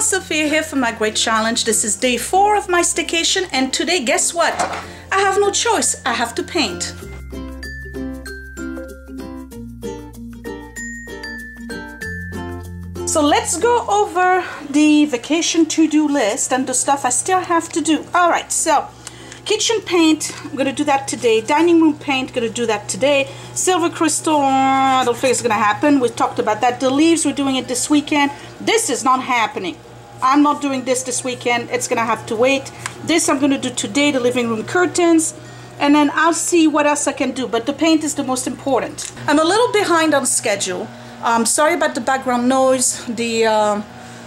everyone, Sophia here for my great challenge. This is day 4 of my staycation, and today, guess what? I have no choice. I have to paint. So let's go over the vacation to-do list and the stuff I still have to do. All right, so kitchen paint, I'm gonna do that today. Dining room paint, gonna do that today. Silver crystal, I don't think it's gonna happen. We talked about that. The leaves, we're doing it this weekend. This is not happening. I'm not doing this weekend. It's gonna have to wait. This I'm gonna do today, the living room curtains. And then I'll see what else I can do. But the paint is the most important. I'm a little behind on schedule. Sorry about the background noise. The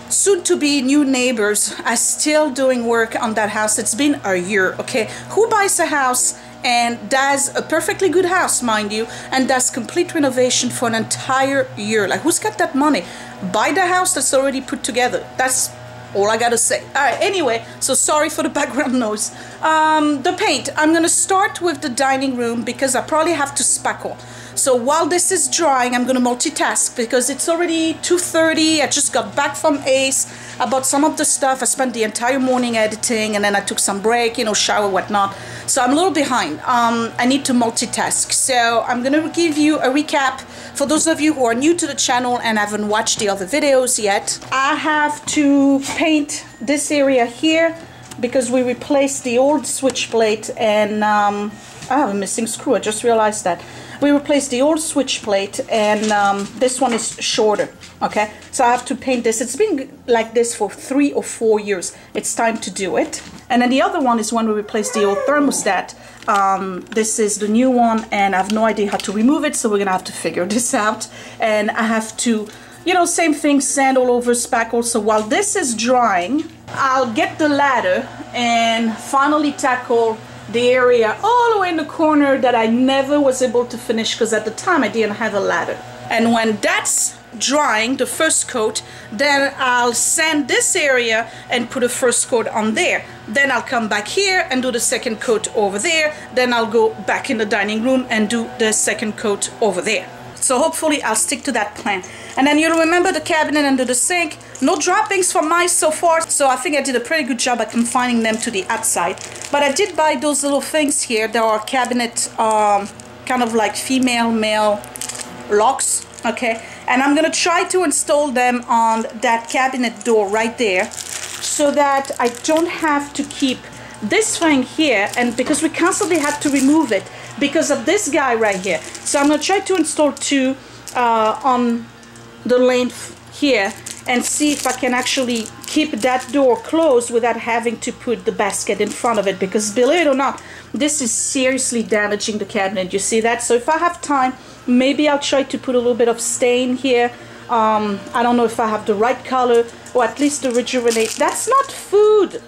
soon-to-be new neighbors are still doing work on that house. It's been a year, okay? Who buys a house and does a perfectly good house, mind you, and does complete renovation for an entire year? Like, who's got that money? Buy the house that's already put together. That's all I gotta say. All right, anyway, so sorry for the background noise. The paint, I'm gonna start with the dining room because I probably have to spackle. So while this is drying, I'm gonna multitask because it's already 2:30. I just got back from Ace. I bought some of the stuff. I spent the entire morning editing, and then I took some break, you know, shower, whatnot. So I'm a little behind. I need to multitask. So I'm gonna give you a recap for those of you who are new to the channel and haven't watched the other videos yet. I have to paint this area here because we replaced the old switch plate, and I have a missing screw. I just realized that. We replaced the old switch plate, and this one is shorter, okay? So I have to paint this. It's been like this for 3 or 4 years. It's time to do it. And then the other one is when we replaced the old thermostat. This is the new one, and I have no idea how to remove it, so we're gonna have to figure this out. And I have to, you know, same thing, sand all over, spackle. So while this is drying, I'll get the ladder and finally tackle the area all the way in the corner that I never was able to finish because at the time I didn't have a ladder. And when that's drying, the first coat, then I'll sand this area and put a first coat on there. Then I'll come back here and do the second coat over there. Then I'll go back in the dining room and do the second coat over there. So hopefully I'll stick to that plan. And then you'll remember the cabinet under the sink. No droppings for mice so far, so I think I did a pretty good job at confining them to the outside. But I did buy those little things here. There are cabinet, kind of like female-male locks, okay? And I'm gonna try to install them on that cabinet door right there so that I don't have to keep this thing here, and because we constantly have to remove it because of this guy right here. So I'm gonna try to install 2 on the length here and see if I can actually keep that door closed without having to put the basket in front of it, because believe it or not, this is seriously damaging the cabinet. You see that? So if I have time, maybe I'll try to put a little bit of stain here. I don't know if I have the right color, or at least the rejuvenate. That's not food.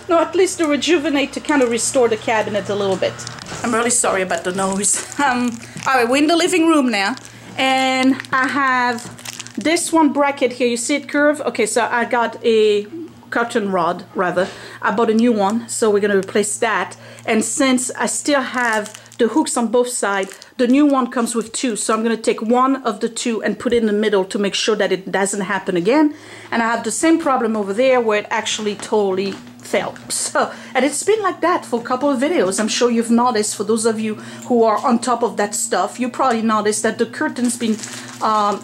No, at least the rejuvenate to kind of restore the cabinet a little bit. I'm really sorry about the noise. All right, we're in the living room now, and I have this one bracket here. You see it curve? Okay, so I got a curtain rod, rather. I bought a new one, so we're gonna replace that. And since I still have the hooks on both sides, the new one comes with 2, so I'm gonna take one of the 2 and put it in the middle to make sure that it doesn't happen again. And I have the same problem over there where it actually totally fell. So, and it's been like that for a couple of videos. I'm sure you've noticed. For those of you who are on top of that stuff, you probably noticed that the curtain's been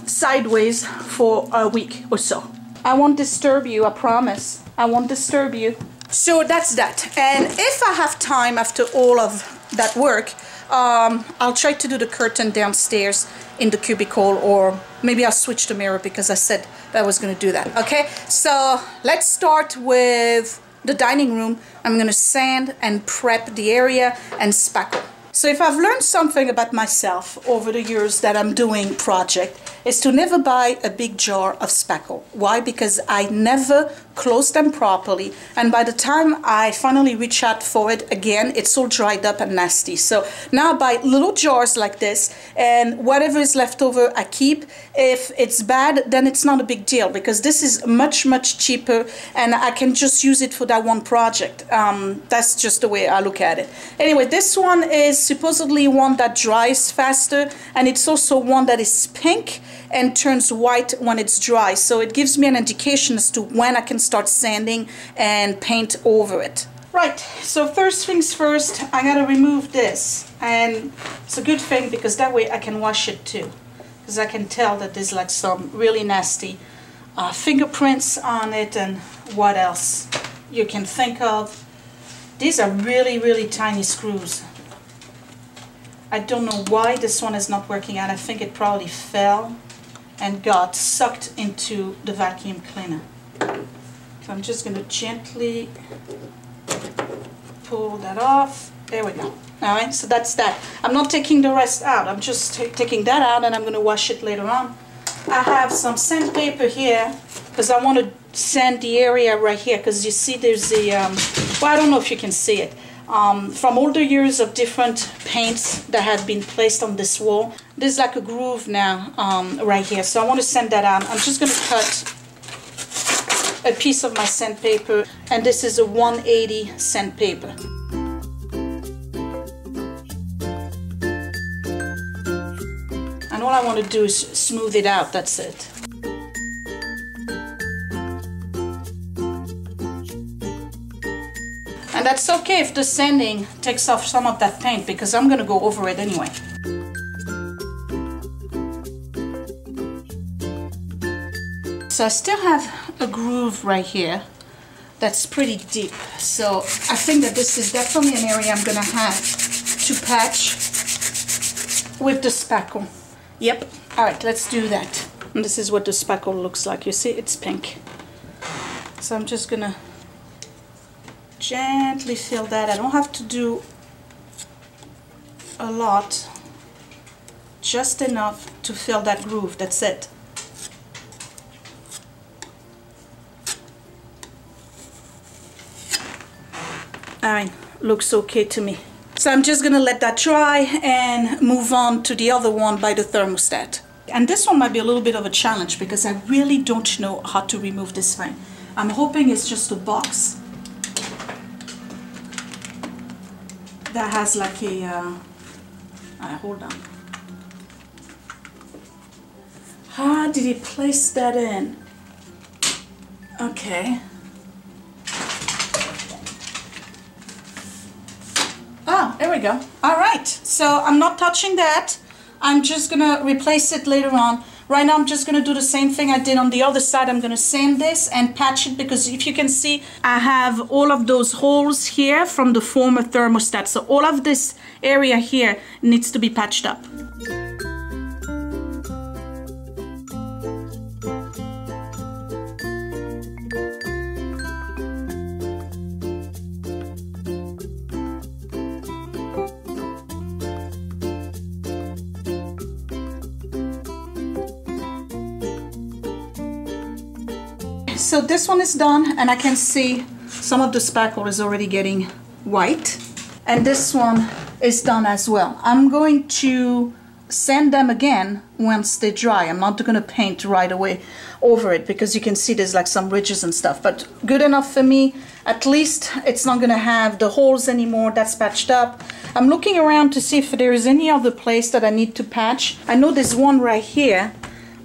sideways for a week or so. I won't disturb you, I promise. I won't disturb you. So that's that. And if I have time after all of that work, I'll try to do the curtain downstairs in the cubicle, or maybe I'll switch the mirror because I said that I was going to do that. Okay, so let's start with the dining room. I'm going to sand and prep the area and spackle. So if I've learned something about myself over the years that I'm doing project, is to never buy a big jar of spackle. Why? Because I never close them properly, and by the time I finally reach out for it again, it's all dried up and nasty. So now I buy little jars like this, and whatever is left over I keep. If it's bad, then it's not a big deal, because this is much cheaper and I can just use it for that one project. That's just the way I look at it. Anyway, this one is supposedly one that dries faster, and it's also one that is pink. and turns white when it's dry. So it gives me an indication as to when I can start sanding and paint over it. Right, so first things first, I gotta remove this. And it's a good thing because that way I can wash it too. Because I can tell that there's like some really nasty fingerprints on it, and what else you can think of. These are really, really tiny screws. I don't know why this one is not working out. I think it probably fell and got sucked into the vacuum cleaner. So I'm just going to gently pull that off. There we go. Alright, so that's that. I'm not taking the rest out. I'm just taking that out, and I'm going to wash it later on. I have some sandpaper here because I want to sand the area right here, because you see there's the, well, I don't know if you can see it. From all the years of different paints that have been placed on this wall, there's like a groove now right here. So I want to sand that out. I'm just going to cut a piece of my sandpaper, and this is a 180 sandpaper. And all I want to do is smooth it out, that's it. And that's okay if the sanding takes off some of that paint, because I'm going to go over it anyway. So I still have a groove right here that's pretty deep. So I think that this is definitely an area I'm going to have to patch with the spackle. Yep. Alright, let's do that. And this is what the spackle looks like. You see, it's pink. So I'm just going to gently fill that. I don't have to do a lot, just enough to fill that groove. That's it. Alright, looks okay to me. So I'm just gonna let that dry and move on to the other one by the thermostat. And this one might be a little bit of a challenge because I really don't know how to remove this thing. I'm hoping it's just a box that has like a, hold on. How did he place that in? Okay. Oh, there we go. All right, so I'm not touching that. I'm just gonna replace it later on. Right now I'm just gonna do the same thing I did on the other side. I'm gonna sand this and patch it, because if you can see, I have all of those holes here from the former thermostat. So all of this area here needs to be patched up. So this one is done, and I can see some of the spackle is already getting white, and this one is done as well. I'm going to sand them again once they dry. I'm not going to paint right away over it, because you can see there's like some ridges and stuff, but good enough for me. At least it's not going to have the holes anymore. That's patched up. I'm looking around to see if there is any other place that I need to patch. I know there's one right here,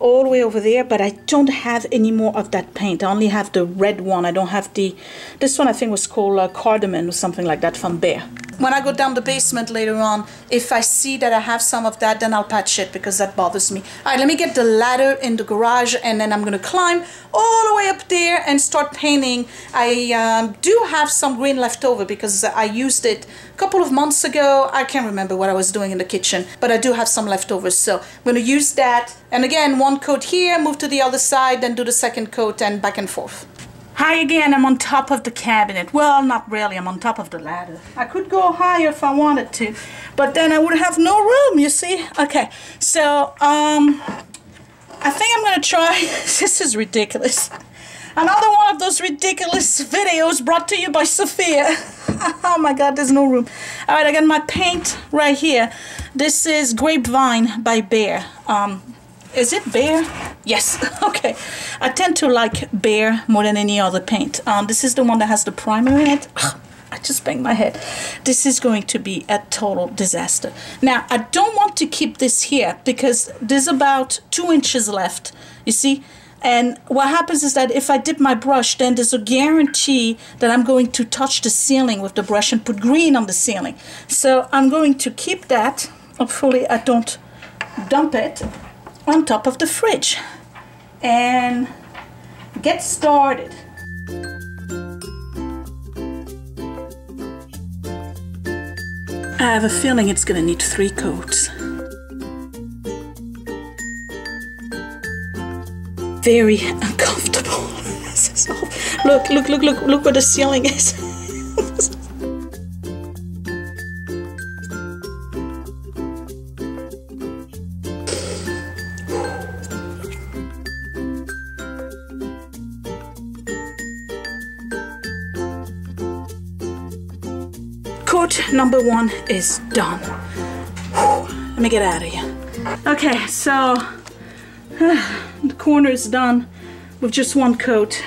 all the way over there, but I don't have any more of that paint. I only have the red one. I don't have the, this one I think was called cardamom or something like that from Bear. When I go down the basement later on, if I see that I have some of that, then I'll patch it, because that bothers me. All right, let me get the ladder in the garage, and then I'm going to climb all the way up there and start painting. I do have some green left over because I used it a couple of months ago. I can't remember what I was doing in the kitchen, but I do have some leftovers. So I'm going to use that. And again, one coat here, move to the other side, then do the second coat, and back and forth. Hi again, I'm on top of the cabinet. Well, not really, I'm on top of the ladder. I could go higher if I wanted to, but then I would have no room, you see? Okay, so, I think I'm gonna try, this is ridiculous. Another one of those ridiculous videos brought to you by Sophia. Oh my God, there's no room. All right, I got my paint right here. This is Grapevine by Bear. Is it Bear? Yes, okay. I tend to like Bear more than any other paint. This is the one that has the primer in it. I just banged my head. This is going to be a total disaster. Now, I don't want to keep this here because there's about 2 inches left, you see? And what happens is that if I dip my brush, then there's a guarantee that I'm going to touch the ceiling with the brush and put green on the ceiling. So I'm going to keep that. Hopefully I don't dump it on top of the fridge. And get started. I have a feeling it's going to need 3 coats. Very uncomfortable. This is awful. Look where the ceiling is. Coat number 1 is done. Let me get out of here. Okay, so the corner is done with just 1 coat.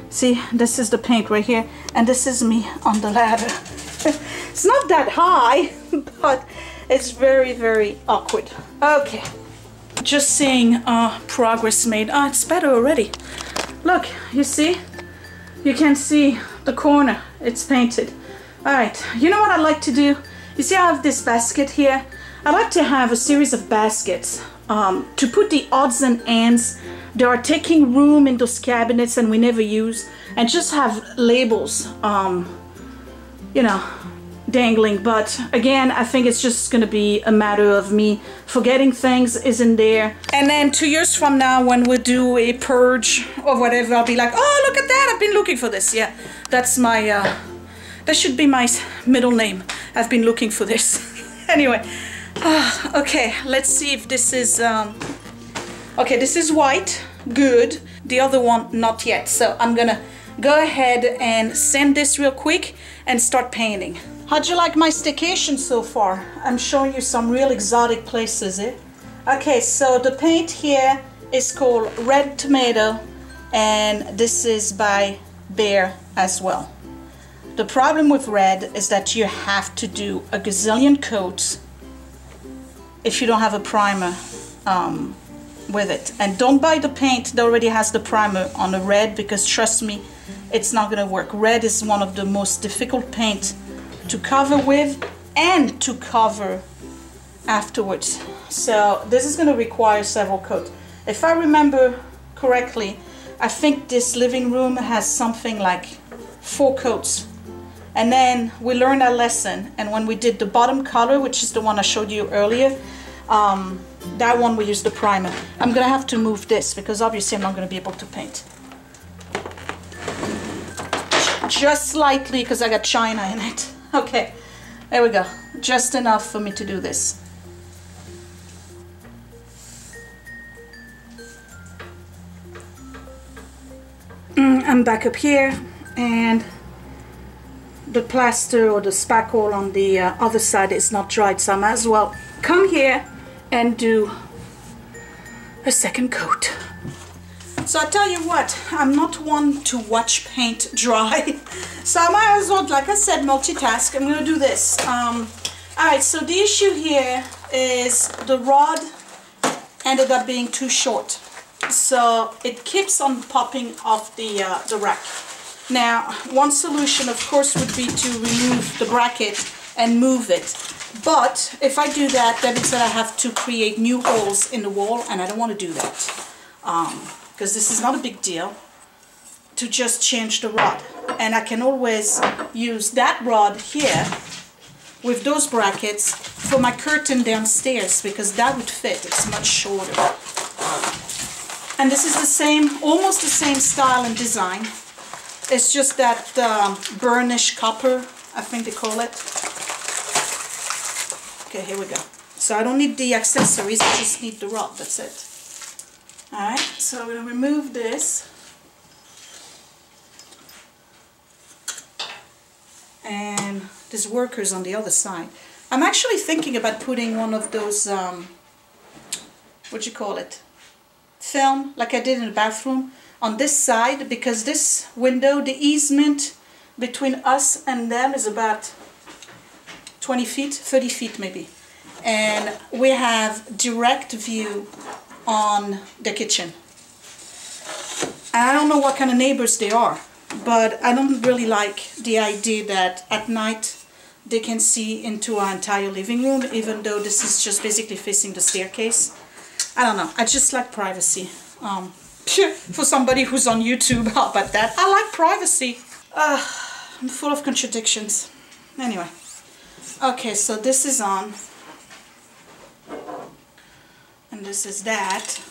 See, this is the paint right here, and this is me on the ladder. It's not that high, but it's very, very awkward. Okay, just seeing progress made. Oh, it's better already. Look, you see? You can see the corner. It's painted. All right, you know what I like to do? You see I have this basket here? I like to have a series of baskets to put the odds and ends that are taking room in those cabinets and we never use, and just have labels, you know, dangling. But again, I think it's just gonna be a matter of me forgetting things isn't there. And then 2 years from now, when we do a purge or whatever, I'll be like, oh, look at that, I've been looking for this. Yeah, that's my, that should be my middle name. I've been looking for this. Anyway, okay, let's see if this is, okay, this is white, good. The other one, not yet. So I'm gonna go ahead and sand this real quick and start painting. How'd you like my staycation so far? I'm showing you some real exotic places, eh? Okay, so the paint here is called Red Tomato, and this is by Bear as well. The problem with red is that you have to do a gazillion coats if you don't have a primer with it. And don't buy the paint that already has the primer on the red, because trust me, it's not gonna work. Red is one of the most difficult paint to cover with and to cover afterwards. So this is gonna require several coats. If I remember correctly, I think this living room has something like 4 coats. And then we learned our lesson, and when we did the bottom color, which is the one I showed you earlier, that one we used the primer. I'm gonna have to move this because obviously I'm not gonna be able to paint. Just slightly, because I got china in it. Okay, there we go. Just enough for me to do this. I'm back up here, and the plaster or the spackle on the other side is not dried, so I might as well come here and do a second coat. So I tell you what, I'm not one to watch paint dry, so I might as well, like I said, multitask. I'm gonna do this. Alright, so the issue here is the rod ended up being too short, so it keeps on popping off the rack. Now, one solution, of course, would be to remove the bracket and move it. But if I do that, that means that I have to create new holes in the wall, and I don't want to do that. Because this is not a big deal to just change the rod. And I can always use that rod here with those brackets for my curtain downstairs, because that would fit. It's much shorter. And this is the same, almost the same style and design. It's just that burnished copper, I think they call it. Okay, here we go. So I don't need the accessories, I just need the rod, that's it. Alright, so I'm going to remove this. And there's workers on the other side. I'm actually thinking about putting one of those, what you call it? Film, like I did in the bathroom, on this side, because this window, the easement between us and them is about 20 feet, 30 feet maybe. And we have direct view on the kitchen. And I don't know what kind of neighbors they are, but I don't really like the idea that at night they can see into our entire living room, even though this is just basically facing the staircase. I don't know, I just like privacy. For somebody who's on YouTube, how about that? I like privacy. I'm full of contradictions. Anyway, okay, so this is on. And this is that.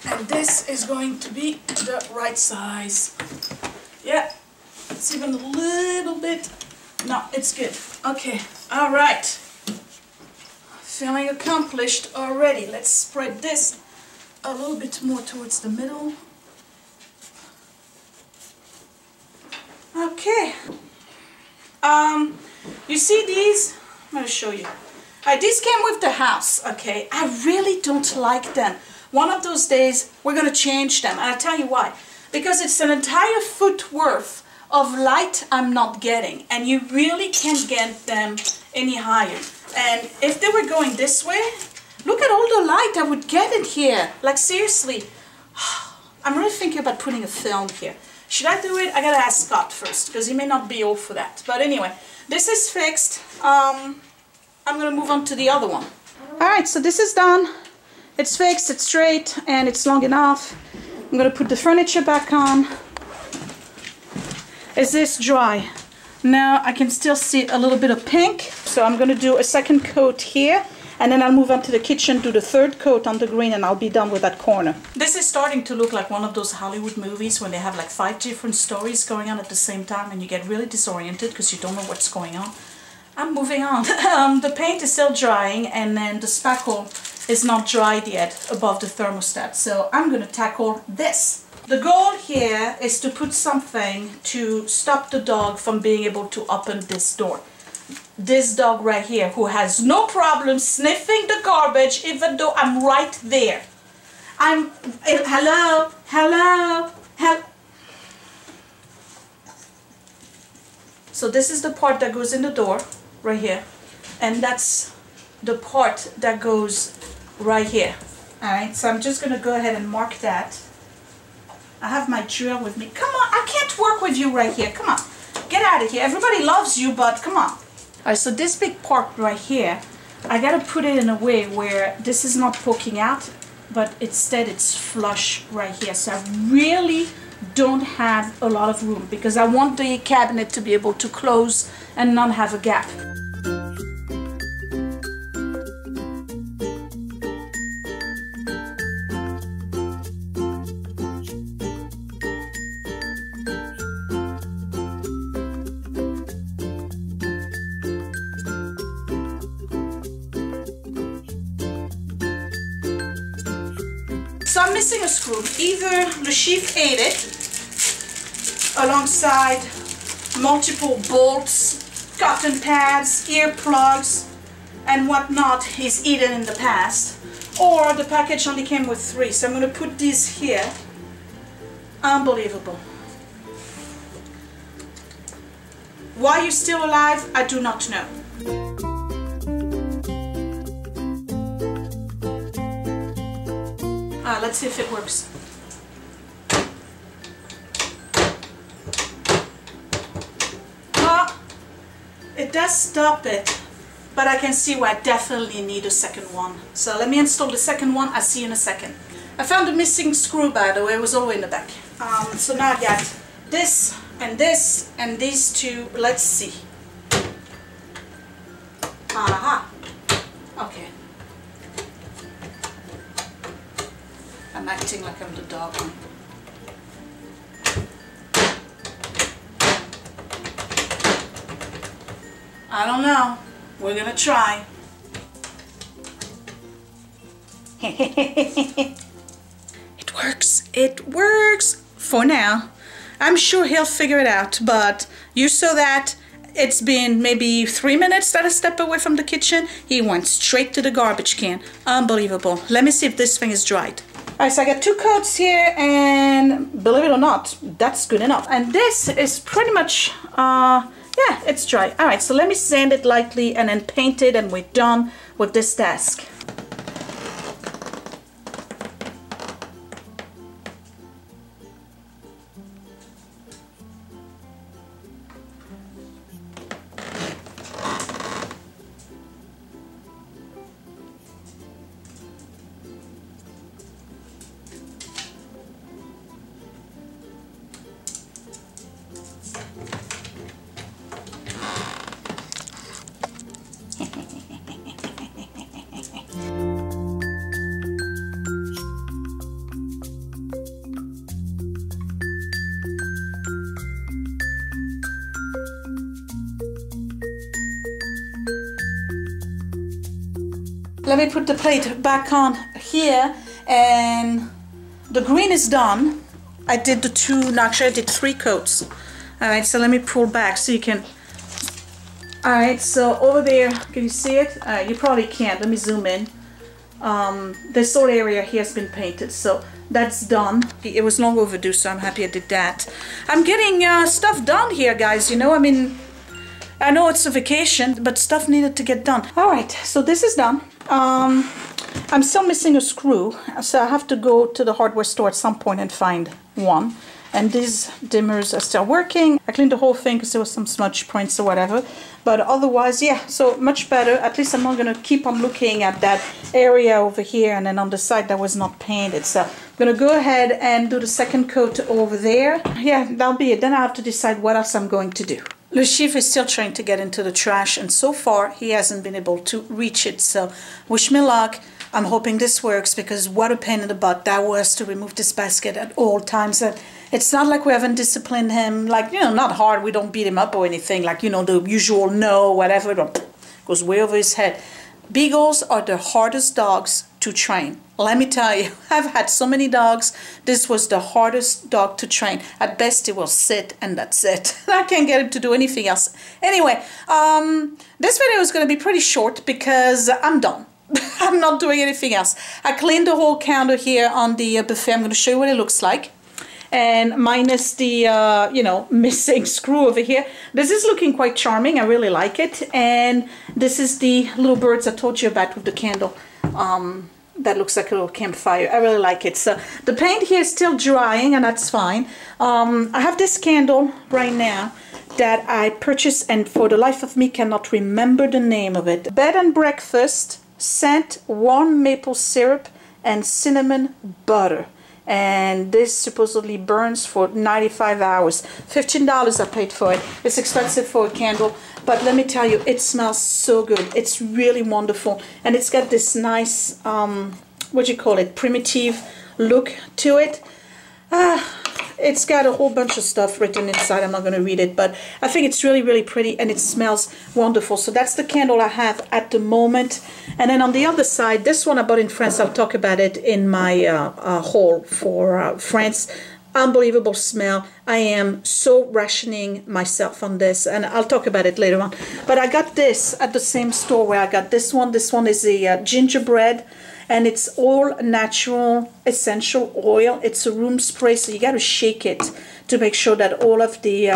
And this is going to be the right size. Yeah, it's even a little bit. No, it's good. Okay, all right. Feeling accomplished already. Let's spread this a little bit more towards the middle. Okay. You see these? I'm going to show you. These came with the house, okay? I really don't like them. One of those days, we're going to change them. And I'll tell you why. Because it's an entire foot worth of light I'm not getting. And you really can't get them any higher. And if they were going this way, look at all the light I would get in here. Like, seriously. I'm really thinking about putting a film here. Should I do it? I gotta ask Scott first, because he may not be all for that. But anyway, this is fixed. I'm gonna move on to the other one. Alright, so this is done. It's fixed, it's straight, and it's long enough. I'm gonna put the furniture back on. Is this dry? Now I can still see a little bit of pink. So I'm gonna do a second coat here. And then I'll move on to the kitchen, do the third coat on the green, and I'll be done with that corner. This is starting to look like one of those Hollywood movies when they have like 5 different stories going on at the same time and you get really disoriented because you don't know what's going on. I'm moving on. The paint is still drying, and then the spackle is not dried yet above the thermostat. So I'm going to tackle this. The goal here is to put something to stop the dog from being able to open this door. This dog right here, who has no problem sniffing the garbage even though I'm right there. Hello. So this is the part that goes in the door, right here. And that's the part that goes right here. Alright, so I'm just going to go ahead and mark that. I have my drill with me. Come on, I can't work with you right here. Come on, get out of here. Everybody loves you, but come on. Alright, so this big part right here, I gotta put it in a way where this is not poking out, but instead it's flush right here. So I really don't have a lot of room because I want the cabinet to be able to close and not have a gap. So I'm missing a screw. Either Le Chiffre ate it alongside multiple bolts, cotton pads, earplugs, and whatnot he's eaten in the past, or the package only came with 3. So I'm going to put these here. Unbelievable. Why you're still alive, I do not know. Let's see if it works. It does stop it, but I can see why I definitely need a second one. So let me install the second one. I'll see you in a second. I found a missing screw, by the way. It was all the way in the back. So now I got this and these two. Let's see. Aha. Okay. I'm acting like I'm the dog. I don't know. We're gonna try. It works. It works for now. I'm sure he'll figure it out, but you saw that. it's been maybe 3 minutes that I stepped away from the kitchen. He went straight to the garbage can. Unbelievable. Let me see if this thing is dried. Alright, so I got 2 coats here, and believe it or not, that's good enough. And this is pretty much, yeah, it's dry. Alright, so let me sand it lightly and then paint it, and we're done with this task. Let me put the plate back on here, and the green is done. I did the 2, no, actually I did 3 coats. Alright, so let me pull back so you can, alright, so over there, can you see it? You probably can't, let me zoom in. This whole area here has been painted, so that's done. It was long overdue, so I'm happy I did that. I'm getting stuff done here, guys, you know, I mean, I know it's a vacation, but stuff needed to get done. Alright, so this is done. I'm still missing a screw, so I have to go to the hardware store at some point and find one. And these dimmers are still working. I cleaned the whole thing because there was some smudge prints or whatever. But otherwise, yeah, so much better. At least I'm not going to keep on looking at that area over here and then on the side that was not painted. So I'm going to go ahead and do the second coat over there. Yeah, that'll be it. Then I have to decide what else I'm going to do. Le Chiffre is still trying to get into the trash, and so far he hasn't been able to reach it, so wish me luck. I'm hoping this works, because what a pain in the butt that was to remove this basket at all times. It's not like we haven't disciplined him, like, you know, not hard, we don't beat him up or anything, like, you know, the usual no, whatever, goes way over his head. Beagles are the hardest dogs to train. Let me tell you, I've had so many dogs. This was the hardest dog to train. At best, he will sit and that's it. I can't get him to do anything else. Anyway, this video is going to be pretty short because I'm done. I'm not doing anything else. I cleaned the whole counter here on the buffet. I'm going to show you what it looks like. And minus the, you know, missing screw over here. This is looking quite charming. I really like it. And this is the little birds I told you about with the candle. That looks like a little campfire. I really like it. So the paint here is still drying, and that's fine. I have this candle right now that I purchased, and for the life of me cannot remember the name of it. Bed and breakfast, scent, warm maple syrup, and cinnamon butter. And this supposedly burns for 95 hours. $15 I paid for it. It's expensive for a candle, but let me tell you, it smells so good. It's really wonderful, and it's got this nice, what do you call it, primitive look to it. It's got a whole bunch of stuff written inside. I'm not going to read it, but I think it's really, really pretty, and it smells wonderful. So that's the candle I have at the moment. And then on the other side, this one I bought in France. I'll talk about it in my haul for France. Unbelievable smell. I am so rationing myself on this, and I'll talk about it later on. But I got this at the same store where I got this one. This one is a gingerbread, and it's all natural essential oil. It's a room spray, so you got to shake it to make sure that all of the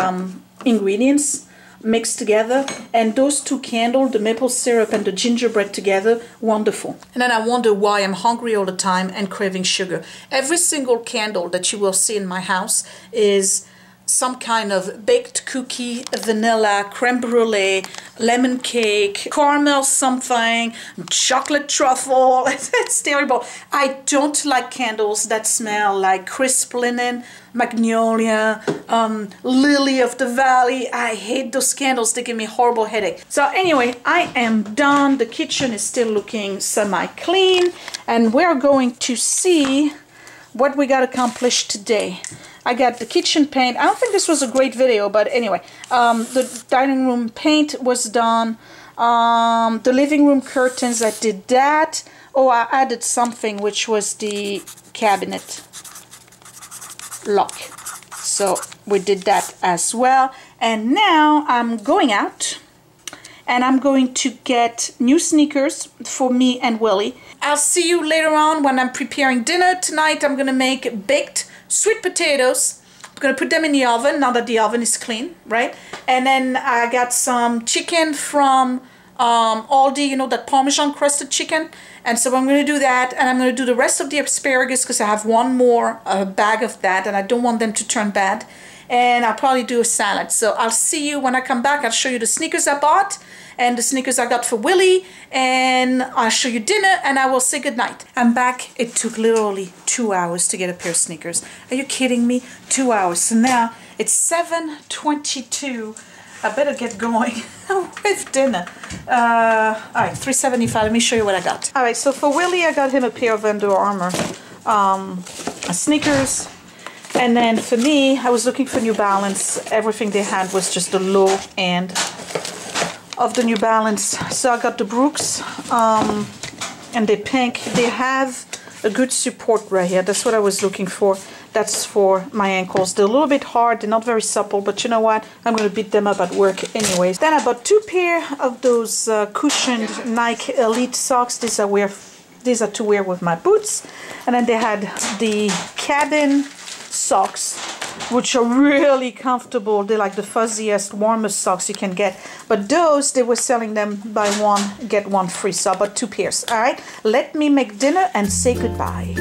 ingredients mix together. And those two candles, the maple syrup and the gingerbread together, wonderful. And then I wonder why I'm hungry all the time and craving sugar. Every single candle that you will see in my house is some kind of baked cookie, vanilla, creme brulee, lemon cake, caramel something, chocolate truffle. It's terrible. I don't like candles that smell like crisp linen, magnolia, lily of the valley. I hate those candles. They give me horrible headache. So anyway, I am done. The kitchen is still looking semi-clean, and we're going to see what we got accomplished today. I got the kitchen paint. I don't think this was a great video, but anyway, the dining room paint was done. The living room curtains, I did that. Oh, I added something, which was the cabinet lock. So we did that as well. And now I'm going out and I'm going to get new sneakers for me and Willie. I'll see you later on when I'm preparing dinner. Tonight I'm gonna make baked sweet potatoes. I'm gonna put them in the oven now that the oven is clean, right? And then I got some chicken from Aldi, you know, that Parmesan crusted chicken. And so I'm gonna do that, and I'm gonna do the rest of the asparagus because I have one more bag of that and I don't want them to turn bad. And I'll probably do a salad. So I'll see you when I come back. I'll show you the sneakers I bought and the sneakers I got for Willie, and I'll show you dinner, and I will say goodnight. I'm back. It took literally 2 hours to get a pair of sneakers. Are you kidding me? 2 hours. So now it's 7:22. I better get going with dinner. All right, $3.75. Let me show you what I got. All right, so for Willie, I got him a pair of Under Armour sneakers. And then for me, I was looking for New Balance. Everything they had was just the low end of the New Balance. So I got the Brooks, and they're pink. They have a good support right here. That's what I was looking for. That's for my ankles. They're a little bit hard. They're not very supple, but you know what? I'm going to beat them up at work anyways. Then I bought 2 pair of those cushioned Nike Elite socks. These are to wear with my boots. And then they had the cabin socks, which are really comfortable. They're like the fuzziest, warmest socks you can get. But those, they were selling them buy one, get one free. So I bought 2 pairs. All right, let me make dinner and say goodbye.